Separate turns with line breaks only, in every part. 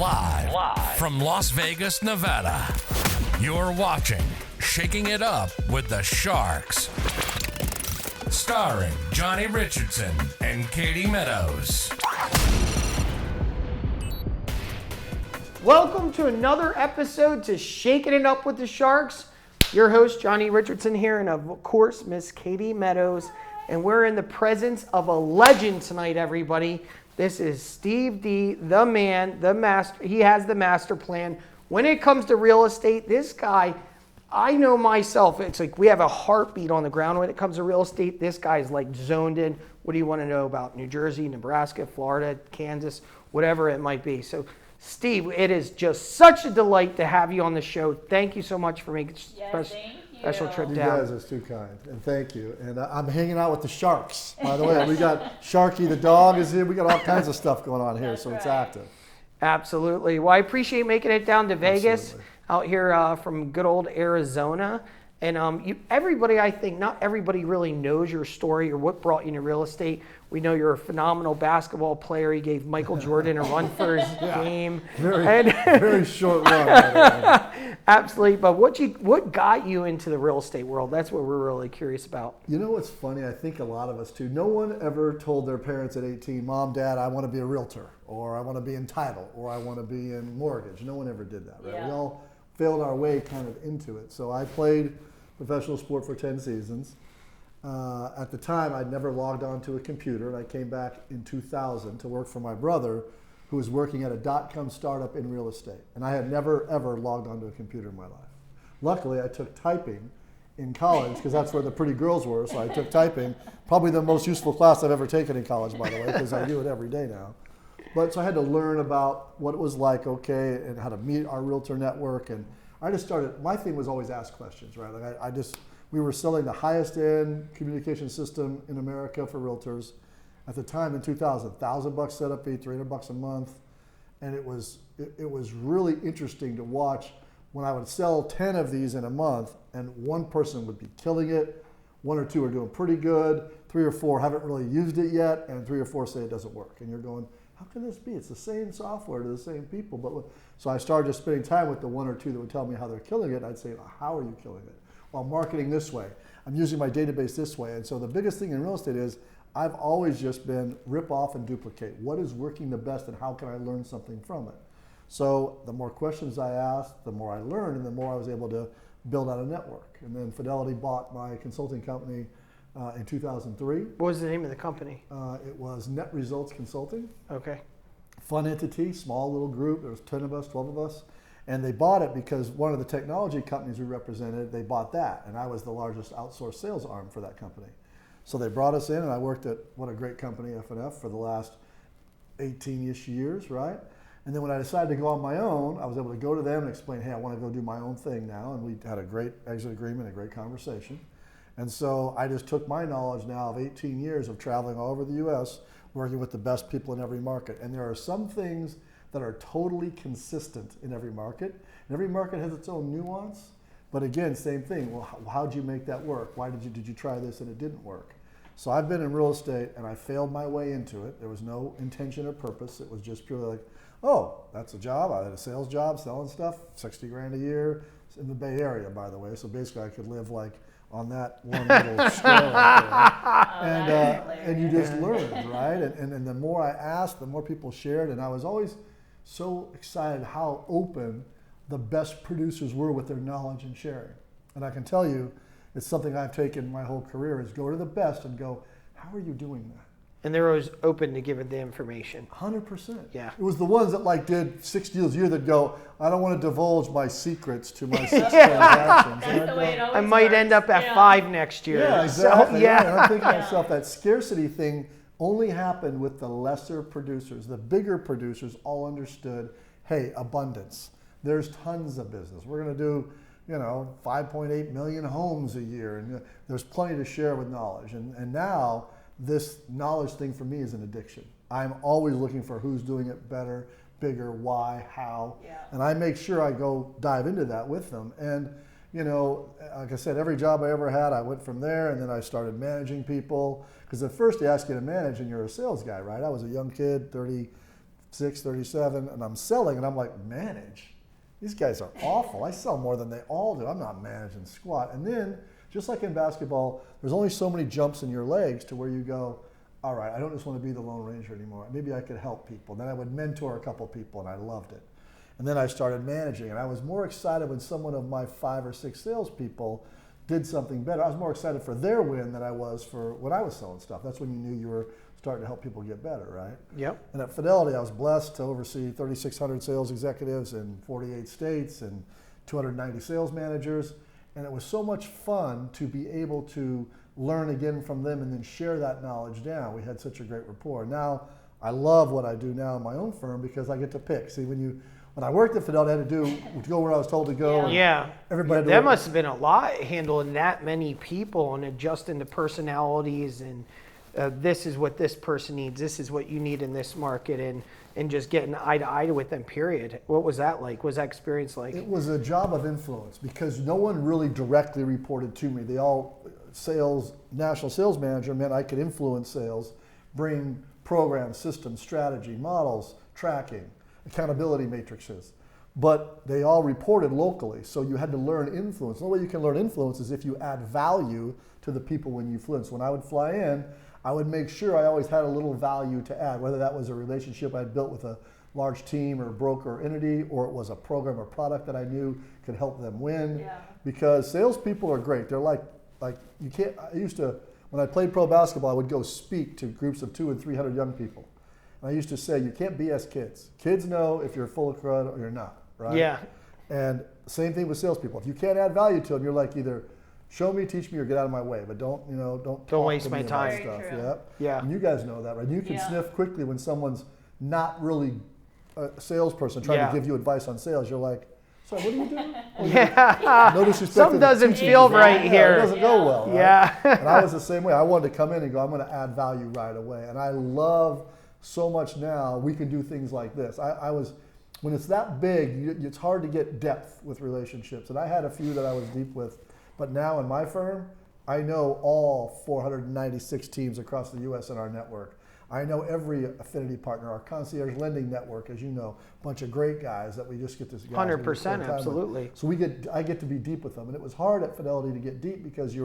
Live from Las Vegas, Nevada. You're watching Shaking It Up with the Sharks. Starring Johnny Richardson and Katie Meadows.
Welcome to another episode to Shaking It Up with the Sharks. Your host, Johnny Richardson here, and of course, Miss Katie Meadows. And we're in the presence of a legend tonight, everybody. This is Steve D, the man, the master. He has the master plan. When it comes to real estate, this guy, I know myself, it's like we have a heartbeat on the ground when it comes to real estate. This guy's like zoned in. What do you want to know about New Jersey, Nebraska, Florida, Kansas, whatever it might be. So, Steve, it is just such a delight to have you on the show. Thank you so much for making special trip down.
You guys are too kind, and thank you. And I'm hanging out with the Sharks, by the way. We got Sharky the dog is here. We got all kinds of stuff going on here, so it's active.
Absolutely. Well, I appreciate making it down to Vegas, out here from good old Arizona. And everybody, I think, not everybody really knows your story or what brought you into real estate. We know you're a phenomenal basketball player. You gave Michael Jordan a run for his game.
Very short run.
Absolutely. But what got you into the real estate world? That's what we're really curious about.
You know what's funny? I think a lot of us too. No one ever told their parents at 18, Mom, Dad, I want to be a realtor, or I want to be in title, or I want to be in mortgage. No one ever did that, right?
Yeah.
We all failed our way kind of into it. So I played professional sport for 10 seasons. At the time, I'd never logged onto a computer, and I came back in 2000 to work for my brother, who was working at a dot-com startup in real estate. And I had never, ever logged onto a computer in my life. Luckily, I took typing in college, because that's where the pretty girls were, so I took typing. Probably the most useful class I've ever taken in college, by the way, because I do it every day now. But so I had to learn about what it was like, and how to meet our realtor network, and I just started, my thing was always ask questions, right? Like we were selling the highest end communication system in America for realtors. At the time in 2000, $1,000 setup fee, $300 a month. And it was really interesting to watch when I would sell 10 of these in a month and one person would be killing it, one or two are doing pretty good, 3 or 4 haven't really used it yet, and 3 or 4 say it doesn't work. And you're going, how can this be? It's the same software to the same people. But so I started just spending time with the 1 or 2 that would tell me how they're killing it. And I'd say, how are you killing it? Well, I'm marketing this way. I'm using my database this way. And so the biggest thing in real estate is I've always just been rip off and duplicate. What is working the best and how can I learn something from it? So the more questions I asked, the more I learned, and the more I was able to build out a network. And then Fidelity bought my consulting company in 2003.
What was the name of the company?
It was Net Results Consulting.
Okay.
Fun entity, small little group. There was 10 of us, 12 of us. And they bought it because one of the technology companies we represented, they bought that. And I was the largest outsourced sales arm for that company. So they brought us in, and I worked at what a great company, F&F, for the last 18-ish years, right? And then when I decided to go on my own, I was able to go to them and explain, hey, I want to go do my own thing now. And we had a great exit agreement, a great conversation. And so I just took my knowledge now of 18 years of traveling all over the U.S., working with the best people in every market. And there are some things that are totally consistent in every market. And every market has its own nuance. But again, same thing. Well, how'd you make that work? Why did you try this and it didn't work? So I've been in real estate and I failed my way into it. There was no intention or purpose. It was just purely like, oh, that's a job. I had a sales job selling stuff, 60 grand a year in the Bay Area, by the way. So basically I could live like on that one little square right there. And you just learn, right? And the more I asked, the more people shared. And I was always so excited how open the best producers were with their knowledge and sharing. And I can tell you, it's something I've taken my whole career is go to the best and go, how are you doing that?
And they're always open to giving the information.
100%.
Yeah.
It was the ones that like did 6 deals a year that go, I don't want to divulge my secrets to my 6 transactions.
That's the way it always
I might
works.
end up at 5 next year.
Yeah, exactly.
So, yeah.
Right. And I'm thinking to myself, that scarcity thing only happened with the lesser producers. The bigger producers all understood, hey, abundance. There's tons of business. We're going to do 5.8 million homes a year, and there's plenty to share with knowledge. And now this knowledge thing for me is an addiction. I'm always looking for who's doing it better, bigger, why, how, and I make sure I go dive into that with them. And like I said, every job I ever had, I went from there, and then I started managing people. Because at first they ask you to manage, and you're a sales guy, right? I was a young kid, 32 36, 37, and I'm selling, and I'm like, manage? These guys are awful. I sell more than they all do. I'm not managing squat. And then, just like in basketball, there's only so many jumps in your legs to where you go, all right, I don't just want to be the Lone Ranger anymore. Maybe I could help people. Then I would mentor a couple people, and I loved it. And then I started managing, and I was more excited when someone of my 5 or 6 salespeople did something better. I was more excited for their win than I was for when I was selling stuff. That's when you knew you were starting to help people get better, right?
Yep.
And at Fidelity, I was blessed to oversee 3,600 sales executives in 48 states and 290 sales managers. And it was so much fun to be able to learn again from them and then share that knowledge down. We had such a great rapport. Now, I love what I do now in my own firm because I get to pick. See, when I worked at Fidelity, I had to go where I was told to go.
Yeah.
Everybody.
That must have been a lot handling that many people and adjusting the personalities and this is what this person needs. This is what you need in this market and just getting eye to eye with them, period. What was that like? What was that experience like?
It was a job of influence because no one really directly reported to me. They all, national sales manager meant I could influence sales, bring programs, systems, strategy, models, tracking, accountability matrices, but they all reported locally, so you had to learn influence. The only way you can learn influence is if you add value to the people when you influence. When I would fly in, I would make sure I always had a little value to add, whether that was a relationship I had built with a large team or broker or entity, or it was a program or product that I knew could help them win.
Yeah.
Because salespeople are great. They're like you can't. I used to, when I played pro basketball, I would go speak to groups of 200 and 300 young people. I used to say, you can't BS kids. Kids know if you're full of crud or you're not, right?
Yeah.
And same thing with salespeople. If you can't add value to them, you're like either show me, teach me, or get out of my way. But don't talk
waste
to
my
me about
time.
stuff.
Very true.
Yep.
Yeah.
And you guys know that, right? You can
Yeah.
sniff quickly when someone's not really a salesperson trying
Yeah.
to give you advice on sales. You're like, sorry, what are you doing?
Yeah.
No disrespect.
Something
to the
doesn't
teaching
feel
people.
right
Yeah,
here.
It doesn't go well. Right?
Yeah.
And I was the same way. I wanted to come in and go, I'm going to add value right away. And I love so much now we can do things like this. I was, when it's that big, it's hard to get depth with relationships. And I had a few that I was deep with. But now in my firm, I know all 496 teams across the U.S. in our network. I know every affinity partner, our concierge lending network, as you know, a bunch of great guys that we just get to.
100%, absolutely.
So I get to be deep with them. And it was hard at Fidelity to get deep because you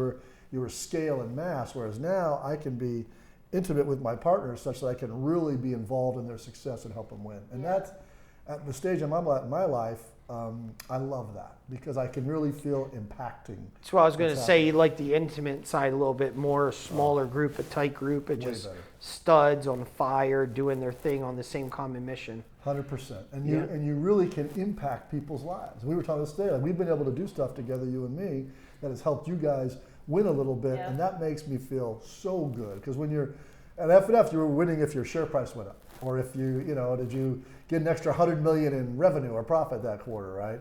were scale and mass, whereas now I can be intimate with my partners such that I can really be involved in their success and help them win. And that's, at the stage I'm at in my life, I love that because I can really feel impacting.
That's what I was going to
what's
say. You like the intimate side a little bit more, smaller group, a tight group, of just
better.
studs on fire doing their thing on the same common mission.
100%. And
Yeah.
you really can impact people's lives. We were talking this day, like we've been able to do stuff together, you and me, that has helped you guys win a little bit,
Yeah.
and that makes me feel so good. Because when you're at F&F, you were winning if your share price went up, or if did you get an extra 100 million in revenue or profit that quarter, right?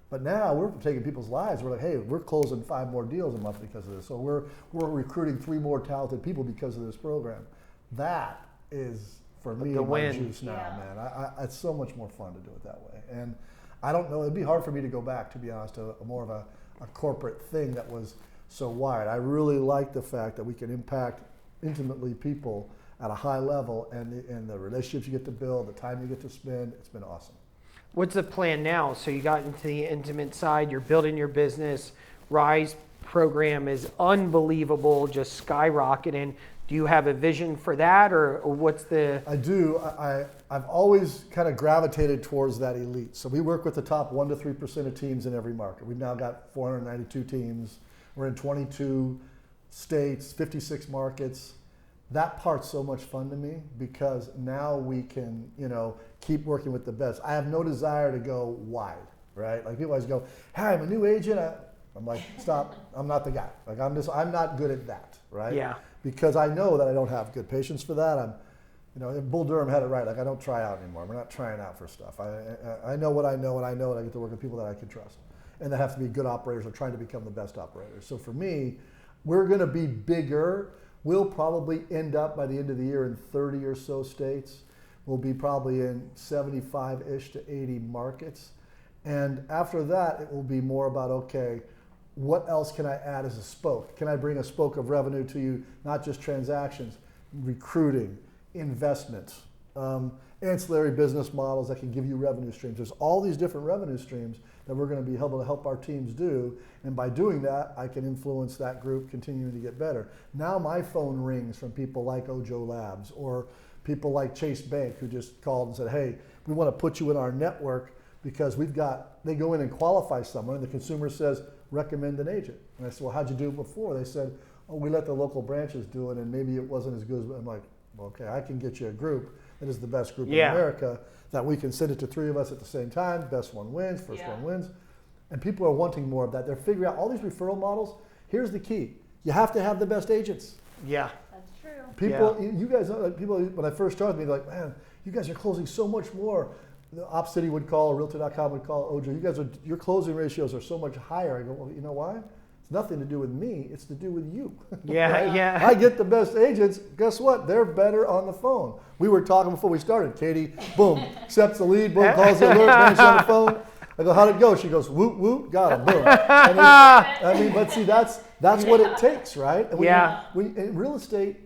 But now we're taking people's lives. We're like, hey, we're closing 5 more deals a month because of this. So we're recruiting 3 more talented people because of this program. That is, for me,
The
my
win.
juice now,
Yeah.
man. It's so much more fun to do it that way. And I don't know, it'd be hard for me to go back, to be honest, to more of a corporate thing that was so wide. I really like the fact that we can impact intimately people at a high level, and the relationships you get to build, the time you get to spend. It's been awesome.
What's the plan now? So you got into the intimate side, you're building your business. Rise program is unbelievable, just skyrocketing. Do you have a vision for that, or what's the...
I do. I've always kind of gravitated towards that elite. So we work with the top 1 to 3% of teams in every market. We've now got 492 teams. We're in 22 states, 56 markets. That part's so much fun to me because now we can, keep working with the best. I have no desire to go wide, right? Like people always go, "Hey, I'm a new agent." I'm like, stop. I'm not the guy. Like I'm not good at that, right?
Yeah.
Because I know that I don't have good patience for that. Bull Durham had it right. Like I don't try out anymore. We're not trying out for stuff. I know what I know, and I know that I get to work with people that I can trust, and that have to be good operators or trying to become the best operators. So for me, we're going to be bigger. We'll probably end up by the end of the year in 30 or so states. We'll be probably in 75-ish to 80 markets. And after that, it will be more about, okay, what else can I add as a spoke? Can I bring a spoke of revenue to you, not just transactions, recruiting, investments, ancillary business models that can give you revenue streams. There's all these different revenue streams that we're going to be able to help our teams do. And by doing that, I can influence that group continuing to get better. Now my phone rings from people like Ojo Labs or people like Chase Bank who just called and said, hey, we want to put you in our network because they go in and qualify someone and the consumer says, recommend an agent. And I said, well, how'd you do it before? They said, oh, we let the local branches do it and maybe it wasn't as good. I'm like, well, okay, I can get you a group that is the best group in America that we can send it to 3 of us at the same time. Best one wins, first one wins. And people are wanting more of that. They're figuring out all these referral models. Here's the key. You have to have the best agents.
Yeah.
That's true.
People, you guys, people, when I first started, they'd be like, man, you guys are closing so much more. The OpCity would call, Realtor.com would call, Ojo, your closing ratios are so much higher. I go, well, you know why? It's nothing to do with me. It's to do with you.
Yeah,
right?
yeah.
I get the best agents. Guess what? They're better on the phone. We were talking before we started. Katie, boom, accepts the lead, boom, calls the alert, man, she's on the phone. I go, how'd it go? She goes, whoop, whoop, got him, boom. But see, that's what it takes, right? And in real estate,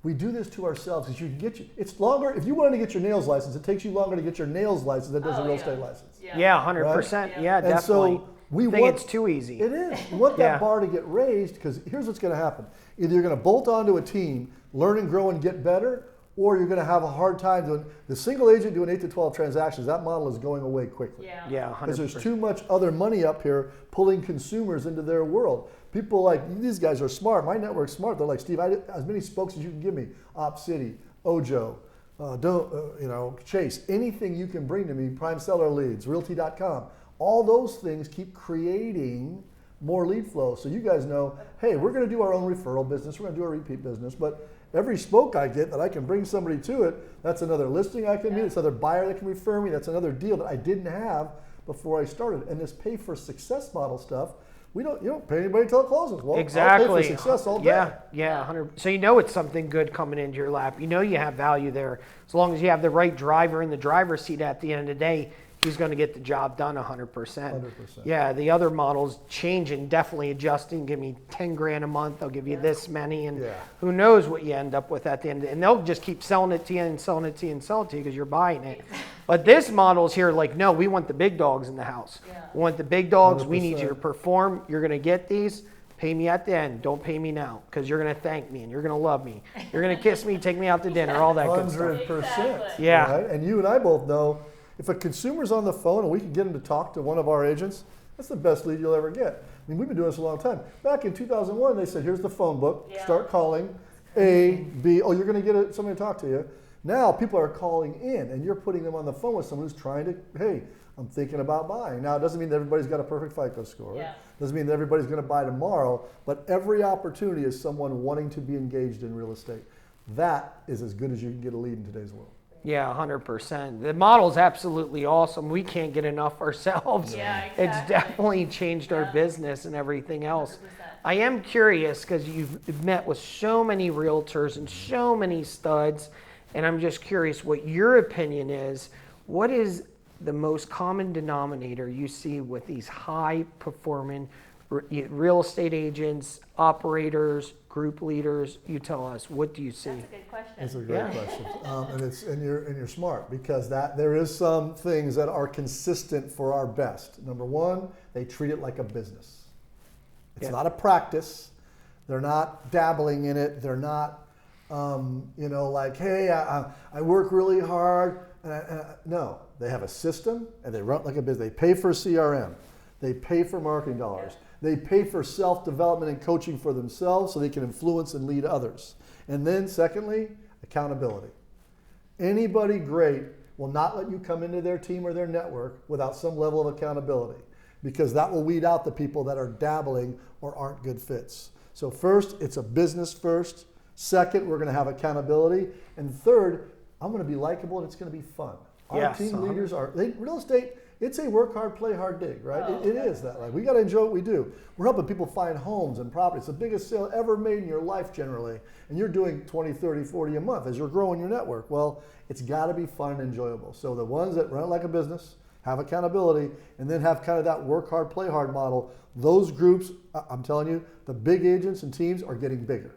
we do this to ourselves because it's longer. If you wanted to get your nails license, it takes you longer to get your nails license than it does a real estate license.
Yeah, 100%.
Right?
Yeah, definitely.
And so
it's too easy.
It is. We want that bar to get raised because here's what's going to happen. Either you're going to bolt onto a team, learn and grow and get better, or you're going to have a hard time doing the single agent doing 8 to 12 transactions. That model is going away quickly.
Yeah, 100%.
Because there's too much other money up here pulling consumers into their world. People like, these guys are smart. My network's smart. They're like, Steve, as many spokes as you can give me. OpCity, Ojo, Chase, anything you can bring to me, prime seller leads, realty.com. All those things keep creating more lead flow. So you guys know, hey, we're going to do our own referral business. We're going to do a repeat business. But every spoke I get that I can bring somebody to it, that's another listing I can meet. It's another buyer that can refer me. That's another deal that I didn't have before I started. And this pay for success model stuff, you don't pay anybody till it closes. Well,
exactly.
I'll pay for success all day.
Yeah, 100. So you know it's something good coming into your lap. You know you have value there. As long as you have the right driver in the driver's seat at the end of the day, he's going to get the job done 100%.
100%.
Yeah, the other models changing, definitely adjusting. Give me 10 grand a month. They'll give you this many, and who knows what you end up with at the end. And they'll just keep selling it to you and selling it to you and selling it to you because you're buying it. But this model's here like, no, we want the big dogs in the house. We want the big dogs.
100%.
We need you to perform. You're going to get these. Pay me at the end. Don't pay me now because you're going to thank me and you're going to love me. You're going to kiss me, take me out to dinner, all that good stuff.
100%.
Yeah.
Right? And you and I both know if a consumer's on the phone and we can get them to talk to one of our agents, that's the best lead you'll ever get. I mean, we've been doing this a long time. Back in 2001, they said, here's the phone book. Start calling A, B. Oh, you're going to get somebody to talk to you. Now people are calling in and you're putting them on the phone with someone who's trying to, hey, I'm thinking about buying. Now, it doesn't mean that everybody's got a perfect FICO score. Doesn't mean that everybody's going to buy tomorrow, but every opportunity is someone wanting to be engaged in real estate. That is as good as you can get a lead in today's world.
Yeah, 100%. The model's absolutely awesome. We can't get enough ourselves.
Yeah, exactly.
It's definitely changed our business and everything else.
100%.
I am curious because you've met with so many realtors and so many studs, and I'm just curious what your opinion is. What is the most common denominator you see with these high-performing real estate agents, operators, group leaders? You tell us. What do you see?
That's a good question.
That's a great question, and you're smart because there is some things that are consistent for our best. Number one, they treat it like a business. It's not a practice. They're not dabbling in it. They're not, like, hey, I work really hard. No, they have a system and they run it like a business. They pay for CRM. They pay for marketing dollars. They pay for self-development and coaching for themselves so they can influence and lead others. And then secondly, accountability. Anybody great will not let you come into their team or their network without some level of accountability because that will weed out the people that are dabbling or aren't good fits. So first, it's a business first. Second, we're going to have accountability. And third, I'm going to be likable and it's going to be fun. Our team leaders real estate, it's a work hard, play hard dig, right? It is that. Like, we got to enjoy what we do. We're helping people find homes and properties. It's the biggest sale ever made in your life generally. And you're doing 20, 30, 40 a month as you're growing your network. Well, it's got to be fun and enjoyable. So the ones that run it like a business, have accountability, and then have kind of that work hard, play hard model, those groups, I'm telling you, the big agents and teams are getting bigger.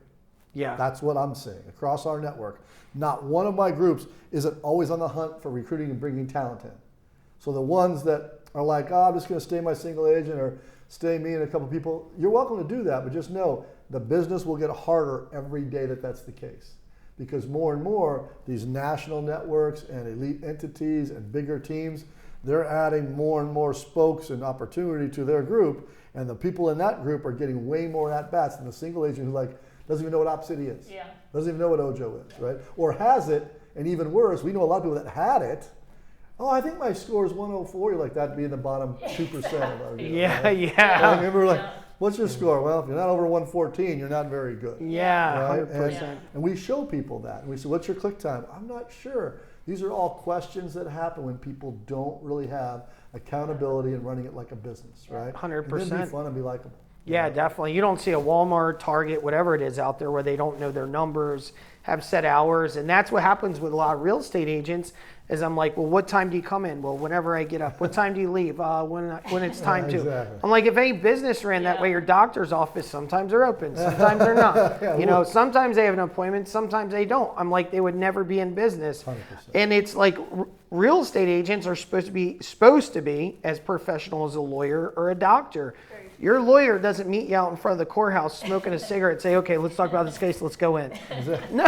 Yeah.
That's what I'm saying across our network. Not one of my groups isn't always on the hunt for recruiting and bringing talent in. So the ones that are like, oh, I'm just going to stay my single agent or stay me and a couple people, you're welcome to do that, but just know the business will get harder every day that that's the case. Because more and more, these national networks and elite entities and bigger teams, they're adding more and more spokes and opportunity to their group, and the people in that group are getting way more at-bats than the single agent who doesn't even know what Op City is.
Yeah.
Doesn't even know what Ojo is, right? Or has it, and even worse, we know a lot of people that had it. Oh, I think my score is 104. You're like, that'd be in the bottom 2% of our deal,
Yeah,
right?
yeah.
I remember what's your score? Well, if you're not over 114, you're not very good.
Yeah,
Right?
100%.
And we show people that. And we say, what's your click time? I'm not sure. These are all questions that happen when people don't really have accountability and running it like a business, right?
100%.
And then be fun and be likable.
Yeah, definitely. You don't see a Walmart, Target, whatever it is out there where they don't know their numbers, have set hours. And that's what happens with a lot of real estate agents is I'm like, well, what time do you come in? Well, whenever I get up. What time do you leave? When it's time to.
Exactly.
I'm like, if any business ran that way, your doctor's office, sometimes they're open, sometimes they're not. Sometimes they have an appointment, sometimes they don't. I'm like, they would never be in business.
100%.
And it's like real estate agents are supposed to be as professional as a lawyer or a doctor. Your lawyer doesn't meet you out in front of the courthouse smoking a cigarette and say, okay, let's talk about this case, let's go in. No.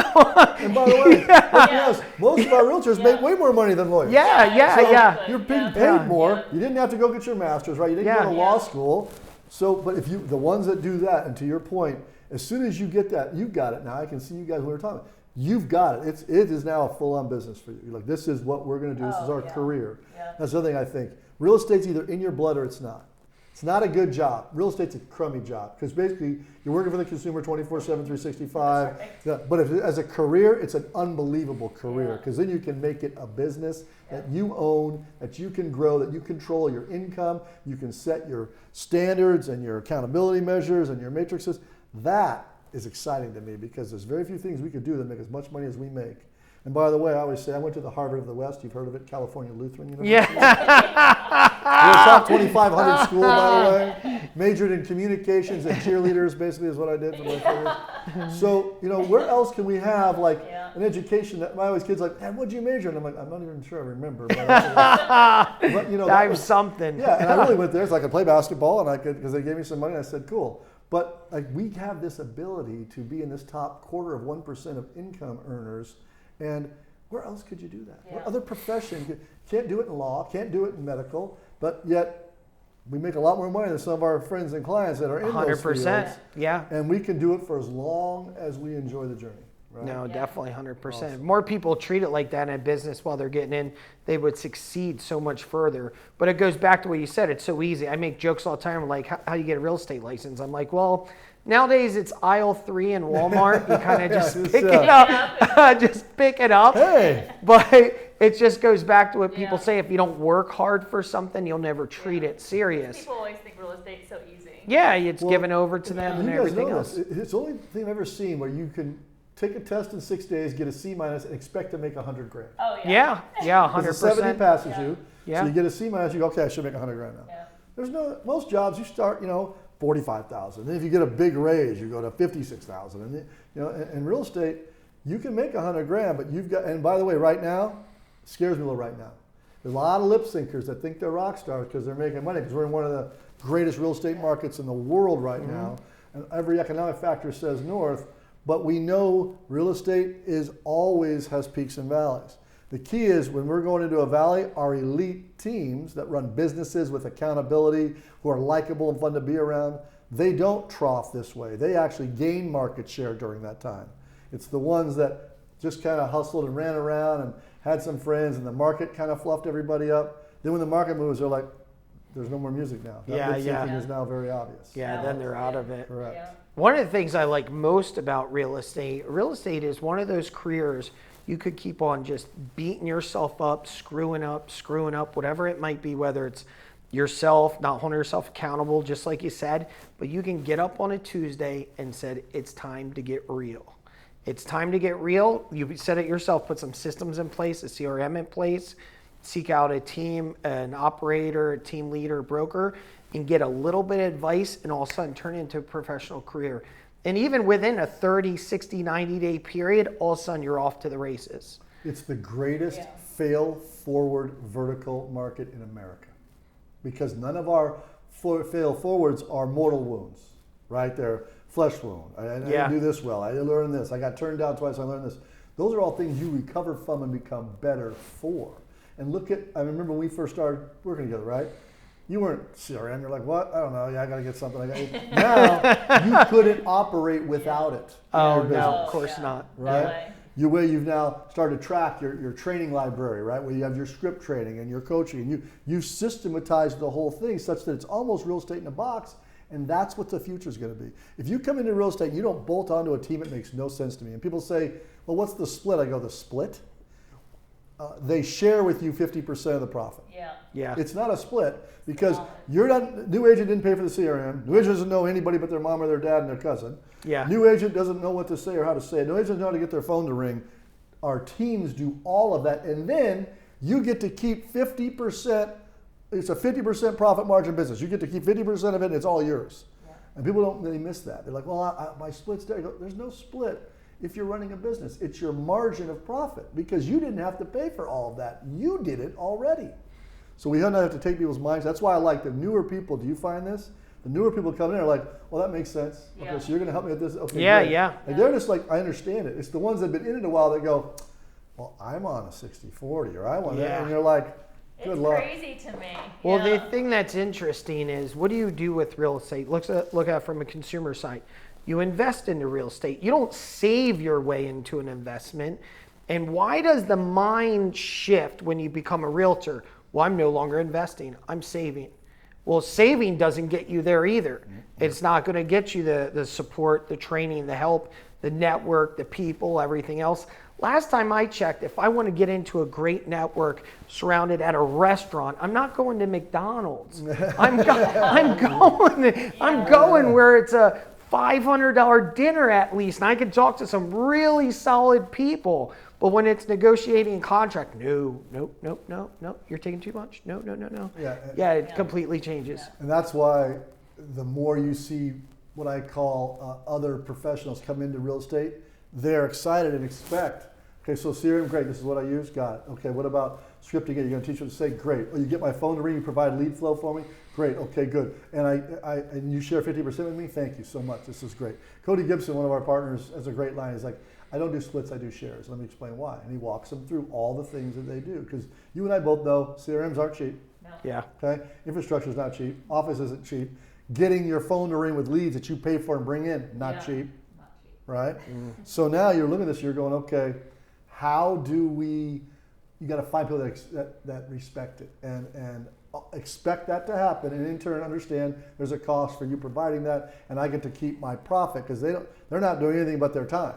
And by the way, let's be honest, most of our realtors make way more money than lawyers.
Yeah.
You're being paid more. You didn't have to go get your master's, right? You didn't go to law school. So, but if the ones that do that, and to your point, as soon as you get that, you've got it. Now I can see you guys when we're talking. You've got it. It is now a full-on business for you. You're like, this is what we're going to do. This is our career. Yeah. That's the other thing I think. Real estate's either in your blood or it's not. It's not a good job. Real estate's a crummy job because basically you're working for the consumer 24/7, 365. Right. Yeah, but as a career, it's an unbelievable career because then you can make it a business that you own, that you can grow, that you control your income, you can set your standards and your accountability measures and your matrices. That is exciting to me because there's very few things we could do that make as much money as we make. And by the way, I always say I went to the Harvard of the West. You've heard of it, California Lutheran University.
Yeah.
We're a top 2,500 school, by the way. Majored in communications and cheerleaders, basically, is what I did for my career. So, where else can we have an education that my always kids like, and what'd you major? And I'm like, I'm not even sure I remember. But
I'm something.
Yeah, and I really went there so I could play basketball, and I could because they gave me some money. And I said, cool. But we have this ability to be in this top 1/4% of income earners. And where else could you do that? Yeah. What other profession? Can't do it in law, can't do it in medical, but yet we make a lot more money than some of our friends and clients that are in 100%, those fields.
Yeah.
And we can do it for as long as we enjoy the journey. Right?
No, definitely 100%. Awesome. If more people treat it like that in a business while they're getting in, they would succeed so much further. But it goes back to what you said. It's so easy. I make jokes all the time like, how do you get a real estate license? I'm like, well, nowadays it's aisle 3 in Walmart. You kind of just pick it up. Just pick it up.
Hey.
But it just goes back to what people say. If you don't work hard for something, you'll never treat it serious.
People always think real estate's so easy.
Yeah, it's given over to them and everything else.
It's the only thing I've ever seen where you can take a test in 6 days, get a C- and expect to make $100,000.
Oh yeah.
Yeah, 100%.
70 passes you.
Yeah.
So you get a C-, you go, okay, I should make $100,000 now.
Yeah.
There's most jobs you start, $45,000. Then if you get a big raise, you go to $56,000. And in real estate, you can make $100,000, but you've got. And by the way, right now, it scares me a little right now. There's a lot of lip syncers that think they're rock stars because they're making money because we're in one of the greatest real estate markets in the world right now, and every economic factor says north. But we know real estate always has peaks and valleys. The key is when we're going into a valley, our elite teams that run businesses with accountability, who are likable and fun to be around, they don't trough this way. They actually gain market share during that time. It's the ones that just kind of hustled and ran around and had some friends and the market kind of fluffed everybody up. Then when the market moves, they're like, there's no more music now. That lip syncing is now very obvious.
Yeah, then they're out of it.
Correct.
Yeah.
One of the things I like most about real estate is one of those careers you could keep on just beating yourself up, screwing up, whatever it might be, whether it's yourself, not holding yourself accountable, just like you said, but you can get up on a Tuesday and said, it's time to get real. It's time to get real. You said it yourself, put some systems in place, a CRM in place, seek out a team, an operator, a team leader, broker, and get a little bit of advice and all of a sudden turn it into a professional career. And even within a 30, 60, 90-day period, all of a sudden you're off to the races.
It's the greatest fail-forward vertical market in America, because none of our fail-forwards are mortal wounds, right? They're flesh wound. I didn't do this well. I didn't learn this. I got turned down twice. I learned this. Those are all things you recover from and become better for. And look at, I remember when we first started working together, right? You weren't CRM. You're like, what? I don't know. Yeah, I got to get something. Now, you couldn't operate without it.
Oh, no, of course not.
Right? You've now started to track your training library, right? Where you have your script training and your coaching. And you systematized the whole thing such that it's almost real estate in a box. And that's what the future is going to be. If you come into real estate and you don't bolt onto a team, it makes no sense to me. And people say, well, what's the split? I go, the split? They share with you 50% of the profit.
Yeah.
It's not a split, because you're not, new agent didn't pay for the CRM. New agent doesn't know anybody but their mom or their dad and their cousin.
Yeah.
New agent doesn't know what to say or how to say it. New agent doesn't know how to get their phone to ring. Our teams do all of that, and then you get to keep 50%. It's a 50% profit margin business. You get to keep 50% of it, and it's all yours. And people don't really miss that. They're like, well, my split's there. I go, there's no split. If you're running a business, it's your margin of profit, because you didn't have to pay for all of that. You did it already. So we don't have to take people's minds. That's why I like the newer people. Do you find this? The newer people come in are like, well, that makes sense. Okay, so you're going to help me with this? Okay, great. Like, they're just like, I understand it. It's the ones that have been in it a while that go, well, I'm on a 60-40, or I want that. And you're like, good luck.
It's crazy to me.
Well, the thing that's interesting is, what do you do with real estate? Look at it from a consumer side. You invest into real estate. You don't save your way into an investment. And why does the mind shift when you become a realtor? Well, I'm no longer investing. I'm saving. Well, saving doesn't get you there either. It's not going to get you the support, the training, the help, the network, the people, everything else. Last time I checked, if I want to get into a great network surrounded at a restaurant, I'm not going to McDonald's. I'm going where it's a $500 dinner at least, and I can talk to some really solid people. But when it's negotiating a contract, no, you're taking too much. No. It completely changes.
And that's why the more you see what I call other professionals come into real estate, they're excited and expect, okay, so CRM, great, this is what I use, got it. Okay, what about scripting it? You're going to teach them to say, great. Oh, you get my phone to ring, you provide lead flow for me? Great, okay, good. And and you share 50% with me? Thank you so much, this is great. Cody Gibson, one of our partners, has a great line. He's like, I don't do splits, I do shares. Let me explain why. And he walks them through all the things that they do. Because you and I both know CRMs aren't cheap.
No.
Yeah.
Okay, infrastructure's not cheap. Office isn't cheap. Getting your phone to ring with leads that you pay for and bring in, not cheap. Right? So now you're looking at this, you're going, okay, how do we, you got to find people that respect it and expect that to happen, and in turn understand there's a cost for you providing that, and I get to keep my profit, because they're not doing anything but their time.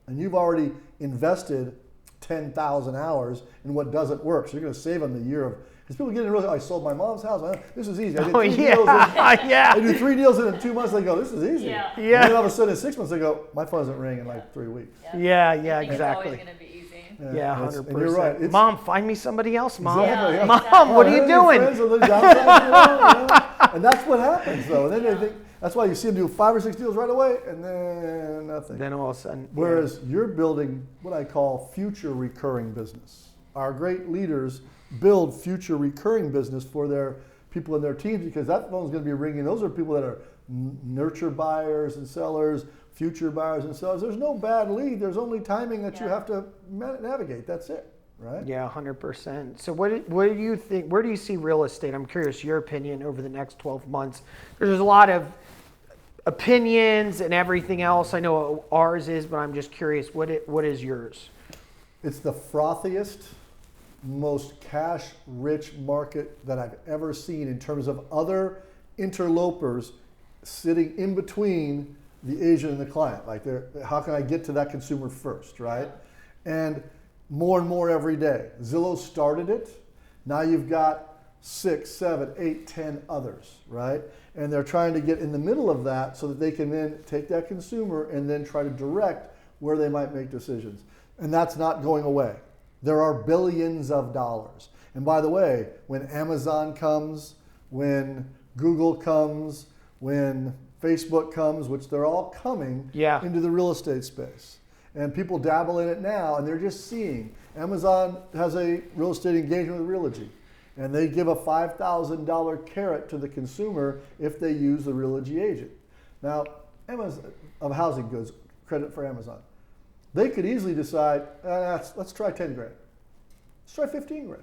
And you've already invested 10,000 hours in what doesn't work. So you're going to save them the year of, because people get in real, I sold my mom's house. This is easy. I did 3 deals. I do 3 deals in 2 months. They go, this is easy.
Yeah.
And then all of a sudden in 6 months they go, my phone doesn't ring in like 3 weeks.
Yeah, exactly.
It's always going to be easy.
Yeah, 100%.
And you're right.
Mom, find me somebody else, Mom.
Exactly,
Mom, what are you doing?
And that's what happens, though. And then they think, that's why you see them do 5 or 6 deals right away, and then nothing.
Then all of a sudden.
Whereas you're building what I call future recurring business. Our great leaders build future recurring business for their people and their teams, because that phone's going to be ringing. Those are people that are nurture buyers and sellers, future buyers and sellers. There's no bad lead. There's only timing that you have to navigate. That's it, right?
Yeah, 100%. So what do you think, where do you see real estate? I'm curious your opinion over the next 12 months. There's a lot of opinions and everything else. I know ours is, but I'm just curious, what is yours?
It's the frothiest, most cash-rich market that I've ever seen in terms of other interlopers sitting in between the agent and the client. Like, how can I get to that consumer first, right? And more every day. Zillow started it. Now you've got 6, 7, 8, 10 others, right? And they're trying to get in the middle of that so that they can then take that consumer and then try to direct where they might make decisions. And that's not going away. There are billions of dollars. And by the way, when Amazon comes, when Google comes, when Facebook comes, which they're all coming into the real estate space. And people dabble in it now, and they're just seeing. Amazon has a real estate engagement with Realogy, and they give a $5,000 carrot to the consumer if they use the Realogy agent. Now, Amazon of housing goods, credit for Amazon. They could easily decide, let's try 10 grand. Let's try 15 grand.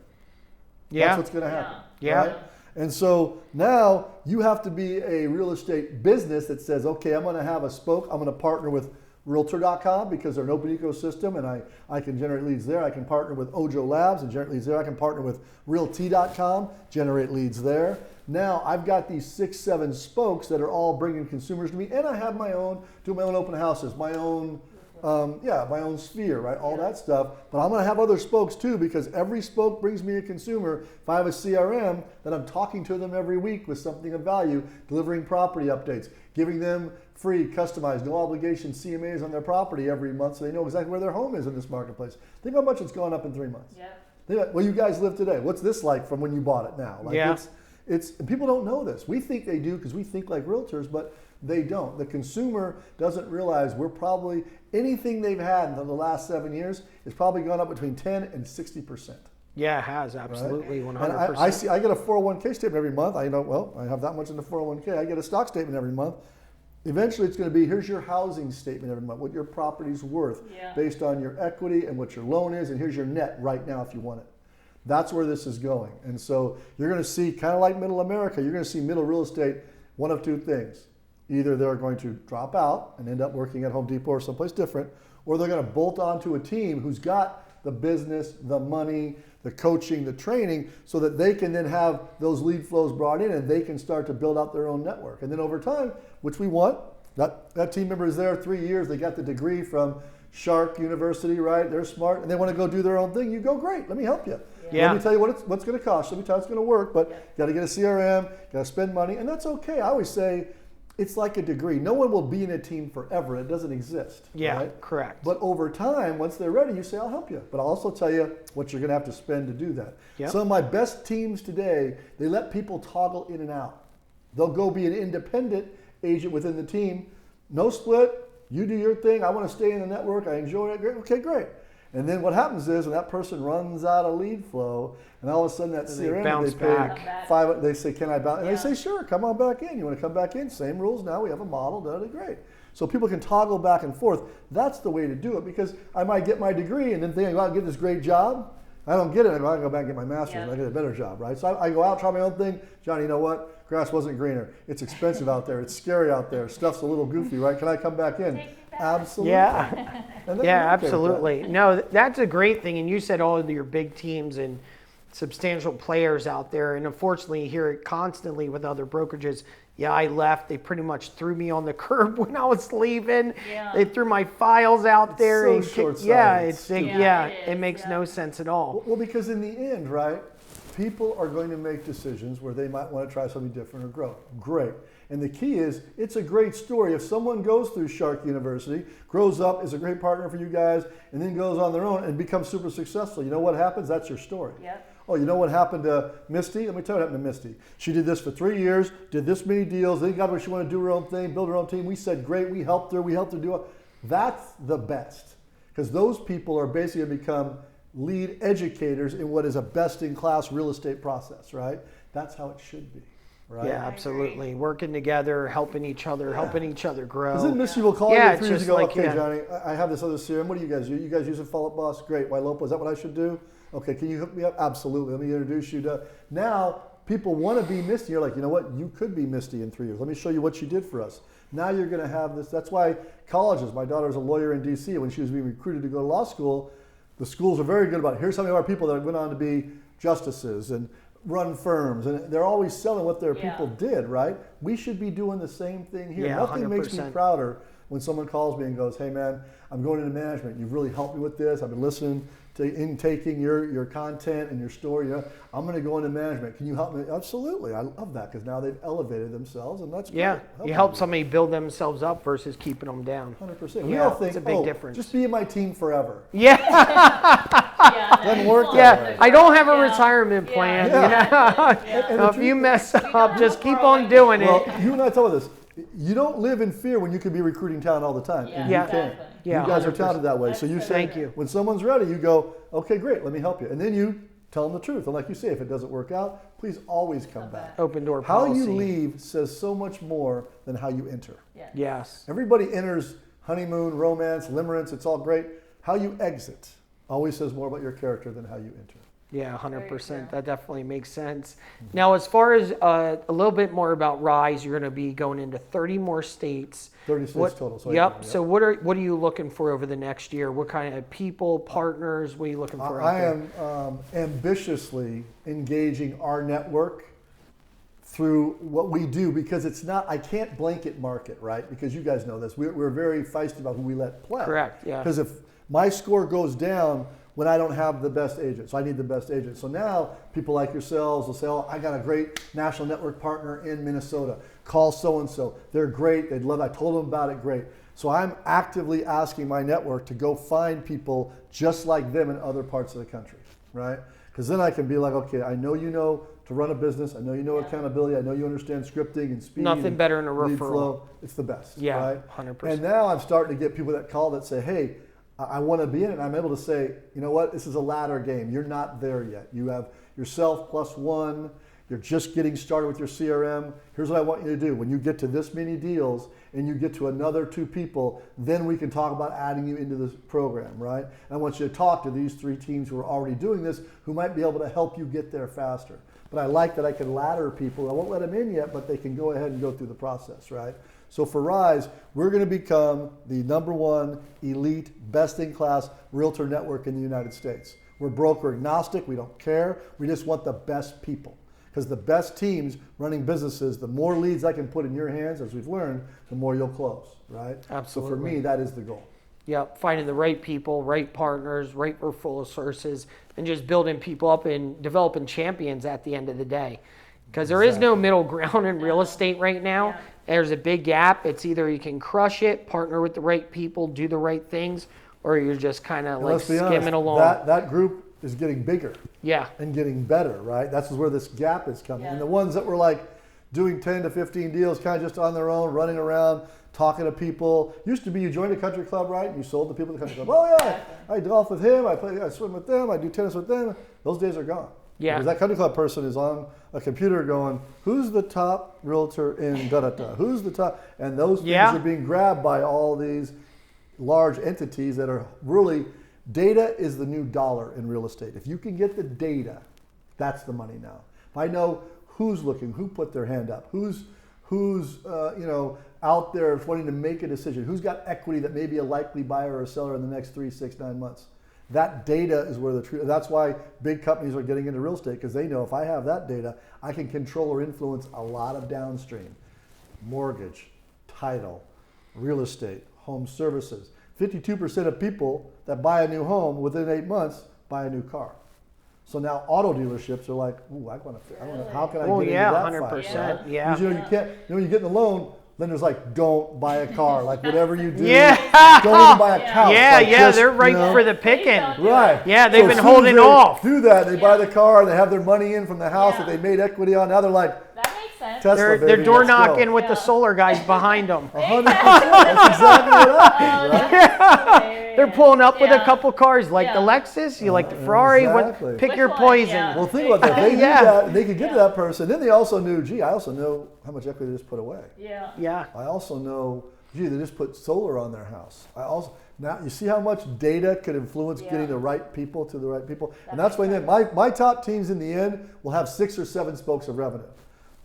Yeah.
That's what's going to happen.
Yeah.
Right? And so now you have to be a real estate business that says, okay, I'm going to have a spoke. I'm going to partner with Realtor.com because they're an open ecosystem and I can generate leads there. I can partner with Ojo Labs and generate leads there. I can partner with Realty.com, generate leads there. Now I've got these 6, 7 spokes that are all bringing consumers to me, and I have my own, do my own open houses, my own my own sphere, right? All that stuff. But I'm going to have other spokes too because every spoke brings me a consumer. If I have a CRM, then I'm talking to them every week with something of value, delivering property updates, giving them free, customized, no obligation CMAs on their property every month so they know exactly where their home is in this marketplace. Think how much it's gone up in 3 months.
Yep.
Well, you guys live today. What's this like from when you bought it now? Like it's people don't know this. We think they do because we think like realtors, but they don't. The consumer doesn't realize we're probably, anything they've had in the last 7 years is probably gone up between 10 and 60%.
Yeah, it has, absolutely,
right?
100%.
And I get a 401k statement every month. I have that much in the 401k. I get a stock statement every month. Eventually it's going to be, here's your housing statement every month, what your property's worth based on your equity and what your loan is, and here's your net right now if you want it. That's where this is going. And so you're going to see, kind of like middle America, you're going to see middle real estate, one of two things. Either they're going to drop out and end up working at Home Depot or someplace different, or they're going to bolt onto a team who's got the business, the money, the coaching, the training, so that they can then have those lead flows brought in and they can start to build out their own network. And then over time, which we want, that team member is there 3 years, they got the degree from Shark University, right? They're smart and they want to go do their own thing. You go, great, let me help you. Let me tell you what's going to cost, let me tell you how it's going to work, but you got to get a CRM, got to spend money, and that's okay. I always say, it's like a degree. No one will be in a team forever. It doesn't exist.
Yeah,
right?
correct.
But over time, once they're ready, you say, I'll help you. But I'll also tell you what you're going to have to spend to do that.
Yep.
Some of my best teams today, they let people toggle in and out. They'll go be an independent agent within the team. No split. You do your thing. I want to stay in the network. I enjoy it. Great. Okay, great. And then what happens is when that person runs out of lead flow, and all of a sudden that CRM, they say, can I bounce? And they say, sure, come on back in. You want to come back in? Same rules now. We have a model. Great. So people can toggle back and forth. That's the way to do it because I might get my degree and then think I go out and get this great job. I don't get it. I go back and get my master's and I get a better job, right? So I go out, try my own thing. Johnny, you know what? Grass wasn't greener. It's expensive out there. It's scary out there. Stuff's a little goofy, right? Can I come back in? Absolutely.
Yeah. Yeah, absolutely. No, that's a great thing. And you said all of your big teams and substantial players out there. And unfortunately, you hear it constantly with other brokerages. Yeah, I left. They pretty much threw me on the curb when I was leaving. Yeah. They threw my files out there.
So short-sighted.
It makes no sense at all.
Well, because in the end, right, people are going to make decisions where they might want to try something different or grow. Great. And the key is, it's a great story. If someone goes through Shark University, grows up, is a great partner for you guys, and then goes on their own and becomes super successful, you know what happens? That's your story.
Yep.
Oh, you know what happened to Misty? Let me tell you what happened to Misty. She did this for 3 years, did this many deals, then got where she wanted to do her own thing, build her own team. We said, great, we helped her do it. That's the best. Because those people are basically going to become lead educators in what is a best-in-class real estate process, right? That's how it should be. Right?
Yeah, absolutely. Working together, helping each other grow.
Isn't Misty will call you 3 years ago,
like,
okay, Johnny, I have this other CRM. What do you guys do? You guys use a follow-up boss? Great. Why Lopo? Is that what I should do? Okay, can you hook me up? Absolutely. Let me introduce you to. Now, people want to be Misty. You're like, you know what? You could be Misty in 3 years. Let me show you what she did for us. Now you're going to have this. That's why colleges, my daughter's a lawyer in D.C. When she was being recruited to go to law school, the schools are very good about it. Here's how many of our people that went on to be justices and run firms, and they're always selling what their people did, right? We should be doing the same thing here.
Yeah,
Nothing
100%.
makes me prouder when someone calls me and goes, hey man, I'm going into management. You've really helped me with this. I've been listening to taking your content and your story. You know, I'm going to go into management. Can you help me? Absolutely. I love that because now they've elevated themselves, and that's great.
Yeah, you help somebody build themselves up versus keeping them down.
100%. We all think,
it's a big difference.
Just be in my team forever.
Yeah.
Doesn't work that way.
I don't have a retirement plan. You know? If you mess up, just keep on doing it.
Well, you and I talk about this. you don't live in fear when you can be recruiting talent all the time. And
Yeah.
you can.
Exactly.
Yeah,
You guys are
100%.
talented that way. So you say,
Thank you.
when someone's ready, you go, okay, great, let me help you. And then you tell them the truth. And like you say, if it doesn't work out, please always come back.
Open door
How
policy.
you leave says so much more than how you enter.
Yeah.
Yes.
Everybody enters honeymoon, romance, limerence, it's all great. How you exit always says more about your character than how you enter.
Yeah,
Very
100%.
true.
That definitely makes sense. Now, as far as a little bit more about Rise, you're going to be going into 30 more states.
30 states total. So
Yep. So what are you looking for over the next year? What kind of people, partners? What are you looking for? out
I
there?
am ambitiously engaging our network through what we do, because it's not, I can't blanket market, right? Because you guys know this. We're very feisty about who we let play.
Correct, yeah.
Because if my score goes down when I don't have the best agent, so I need the best agent. So now people like yourselves will say, oh, I got a great national network partner in Minnesota. Call so-and-so. They're great. They'd love it. I told them about it. Great. So I'm actively asking my network to go find people just like them in other parts of the country, right? Because then I can be like, okay, I know you know to run a business. I know you know accountability. I know you understand scripting and speed.
Nothing
and
better than a
lead
referral.
flow. It's the best,
Yeah,
right?
100%.
And now I'm starting to get people that call that say, hey, I want to be in it. And I'm able to say, you know what? This is a ladder game. You're not there yet. You have yourself plus one. You're just getting started with your CRM. Here's what I want you to do. When you get to this many deals and you get to another 2 people, then we can talk about adding you into this program, right? And I want you to talk to these 3 teams who are already doing this, who might be able to help you get there faster. But I like that I can ladder people. I won't let them in yet, but they can go ahead and go through the process, right? So for Rise, we're going to become the #1 elite, best-in-class realtor network in the United States. We're broker agnostic. We don't care. We just want the best people. Because the best teams running businesses, the more leads I can put in your hands, as we've learned, the more you'll close, right?
Absolutely.
So for me, that is the goal.
Yep, finding the right people, right partners, right referral sources, and just building people up and developing champions at the end of the day. Because there is no middle ground in real estate right now.
Yeah.
There's a big gap. It's either you can crush it, partner with the right people, do the right things, or you're just kind of
And
like
let's be
skimming
honest,
along.
that group is getting bigger
Yeah,
and getting better, right? That's where this gap is coming.
Yeah.
And the ones that were like doing 10 to 15 deals kind of just on their own, running around, talking to people. Used to be you joined a country club, right? And you sold the people at the country club. Oh yeah, I golf with him, I swim with them, I do tennis with them. Those days are gone.
Yeah.
Because that country club person is on a computer going, who's the top realtor in da-da-da? Who's the top? And those things
Yeah.
are being grabbed by all these large entities that are really, data is the new dollar in real estate. If you can get the data, that's the money now. If I know who's looking, who put their hand up, who's out there wanting to make a decision, who's got equity that may be a likely buyer or seller in the next 3, 6, 9 months. That data is where the truth. That's why big companies are getting into real estate, because they know if I have that data, I can control or influence a lot of downstream. Mortgage, title, real estate, home services. 52% of people that buy a new home within 8 months buy a new car. So now auto dealerships are like, ooh, I want to. How can I
Oh,
get
yeah,
into that
100%,
fight?
yeah.
Because, you can't. When you get the loan, then there's like, don't buy a car. Like whatever you do,
Yeah.
don't even buy a couch.
yeah,
Like,
yeah,
just,
they're right
you know,
for the picking.
Right.
Yeah, they've
So
been
as soon as
holding
they
off.
Do that? They buy the car. They have their money in from the house that they made equity on. Now they're like,
That makes sense.
Tesla,
They're
baby,
door
let's go.
knocking with the solar guys behind them.
100%. That's exactly what happens, right?
They're pulling up with a
Yeah.
couple cars, like the
Yeah.
Lexus, you like the Ferrari.
Exactly.
What, pick
Which
your
one?
poison.
Yeah.
Well, think about that. They knew
Yeah.
that. And they could get to that person. Then they also knew, gee, I also know how much equity they just put away.
Yeah.
Yeah,
I also know, gee, they just put solar on their house. Now you see how much data could influence
Yeah.
getting the right people to the right people. And
That
that's why
makes
then my top teams in the end will have 6 or 7 spokes of revenue.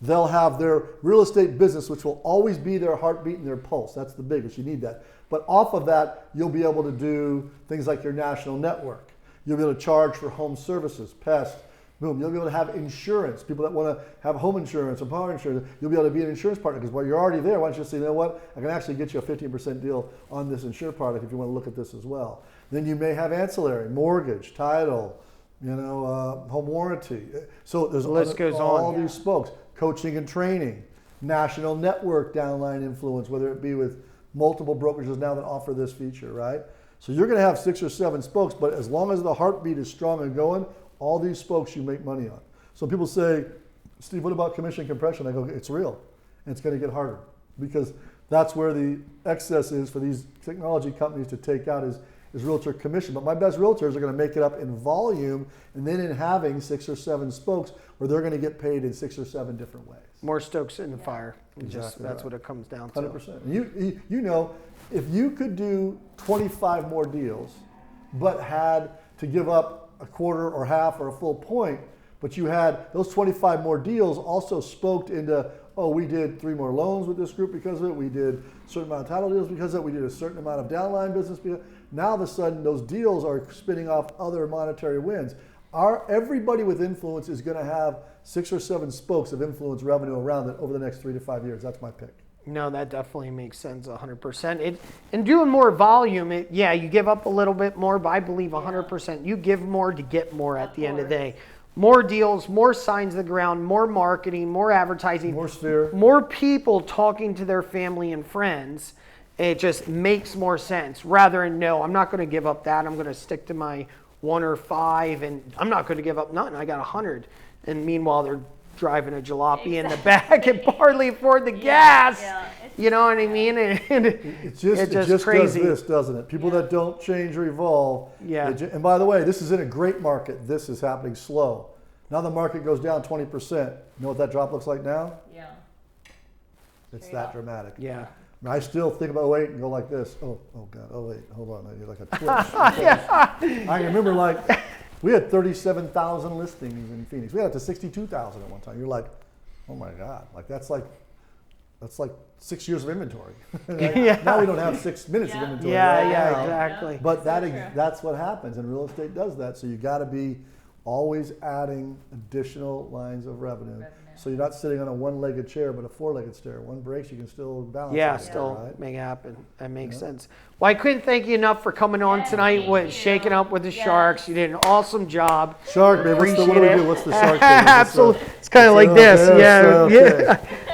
They'll have their real estate business, which will always be their heartbeat and their pulse. That's the biggest. You need that. But off of that, you'll be able to do things like your national network. You'll be able to charge for home services, pest, boom. You'll be able to have insurance. People that want to have home insurance or car insurance, you'll be able to be an insurance partner, because while you're already there, why don't you just say, you know what, I can actually get you a 15% deal on this insurance product if you want to look at this as well. Then you may have ancillary, mortgage, title, home warranty. So there's
The list goes
all
on.
these spokes. Coaching and training, national network downline influence, whether it be with multiple brokerages now that offer this feature, right? So you're going to have 6 or 7 spokes, but as long as the heartbeat is strong and going, all these spokes you make money on. So people say, Steve, what about commission compression? I go, it's real, and it's going to get harder. because that's where the excess is for these technology companies to take out is realtor commission. But my best realtors are going to make it up in volume and then in having 6 or 7 spokes where they're going to get paid in 6 or 7 different ways.
More stokes in the fire.
Exactly
That's
right.
what it comes down to.
100%. You know, if you could do 25 more deals, but had to give up a quarter or half or a full point, but you had those 25 more deals also spoked into, oh, we did 3 more loans with this group because of it. We did a certain amount of title deals because of it. We did a certain amount of downline business. Now, all of a sudden, those deals are spinning off other monetary wins. Everybody with influence is going to have 6 or 7 spokes of influence revenue around it over the next 3 to 5 years. That's my pick.
No, that definitely makes sense 100%. And doing more volume, you give up a little bit more, but I believe 100%. You give more to get more at the end of the day. More deals, more signs on the ground, more marketing, more advertising,
More sphere.
more people talking to their family and friends. It just makes more sense rather than, no, I'm not going to give up that. I'm going to stick to my 1 or 5, and I'm not going to give up nothing. I got 100. And meanwhile, they're driving a jalopy in the back and hardly afford the gas.
Yeah.
You know what I mean? And
It just
crazy.
does this, doesn't it? People that don't change or evolve.
Yeah.
And by the way, this is in a great market. This is happening slow. Now the market goes down 20%. You know what that drop looks like now?
Yeah.
It's that dramatic.
Yeah.
I still think about weight and go like this. Oh God. Oh wait, hold on. You're like a twitch. I remember we had 37,000 listings in Phoenix. We had up to 62,000 at one time. You're like, oh my God. That's like 6 years of inventory. Now we don't have 6 minutes of inventory. right now.
Exactly.
But
So
that's what happens, and real estate does that. So you got to be always adding additional lines of revenue. So you're not sitting on a 1-legged chair, but a 4-legged chair. One breaks, you can still balance.
Still make it happen. That makes sense. Well, I couldn't thank you enough for coming on tonight with Shaking Up with the Sharks. You did an awesome job.
Shark, babe. What do we
Appreciate
do?
it.
What's the shark?
Absolutely. It's kind of like this.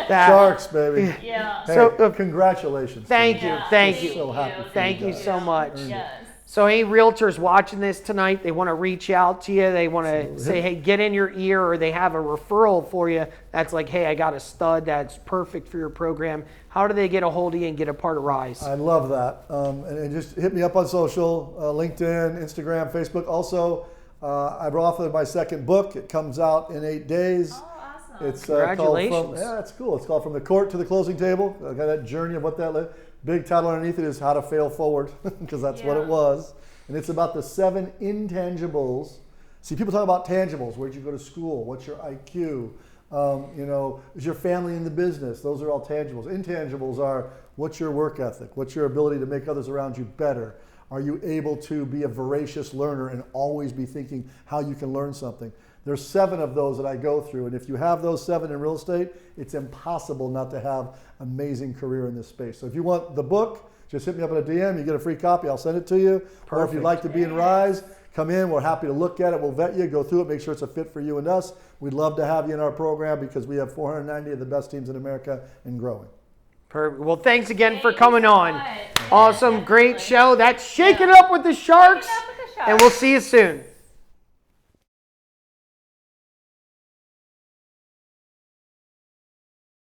That.
Sharks, baby.
Yeah.
Hey,
So,
congratulations.
Thank you. Thank you.
So happy for
Thank you
guys.
so much.
Yes.
So any realtors watching this tonight, they want to reach out to you, they want to say, hey, get in your ear, or they have a referral for you that's like, hey, I got a stud that's perfect for your program. How do they get a hold of you and get a part of Rise?
I love that. And just hit me up on social, LinkedIn, Instagram, Facebook. Also, I've authored my 2nd book. It comes out in 8 days.
Oh, awesome.
It's
Congratulations.
it's cool. It's called From the Court to the Closing Table. I got that journey of what that big title underneath it is How to Fail Forward, because that's what it was. And it's about the 7 intangibles. See, people talk about tangibles. Where'd you go to school? What's your IQ? Is your family in the business? Those are all tangibles. Intangibles are what's your work ethic? What's your ability to make others around you better? Are you able to be a voracious learner and always be thinking how you can learn something? There's 7 of those that I go through, and if you have those 7 in real estate, it's impossible not to have an amazing career in this space. So if you want the book, just hit me up in a DM. You get a free copy. I'll send it to you. Or if you'd like to be in Rise, come in. We're happy to look at it. We'll vet you, go through it, make sure it's a fit for you and us. We'd love to have you in our program because we have 490 of the best teams in America and growing.
Perfect. Well, thanks again for coming on. Awesome. Great show. That's Shaking Up with the Sharks.
Shaking Up with the
And we'll see you soon.